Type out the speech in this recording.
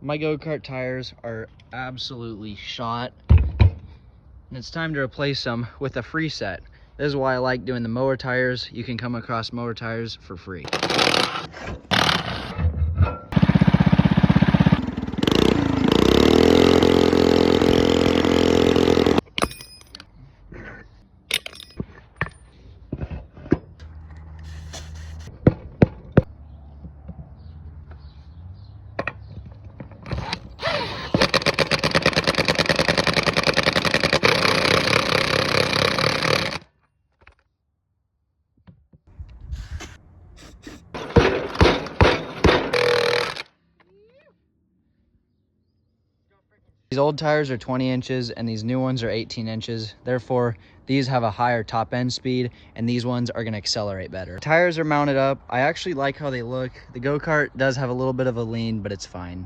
My go-kart tires are absolutely shot, and it's time to replace them with a free set. This is why I like doing the mower tires. You can come across mower tires for free. These old tires are 20 inches and these new ones are 18 inches. Therefore, these have a higher top end speed and these ones are gonna accelerate better. Tires are mounted up. I actually like how they look. The go-kart does have a little bit of a lean, but it's fine.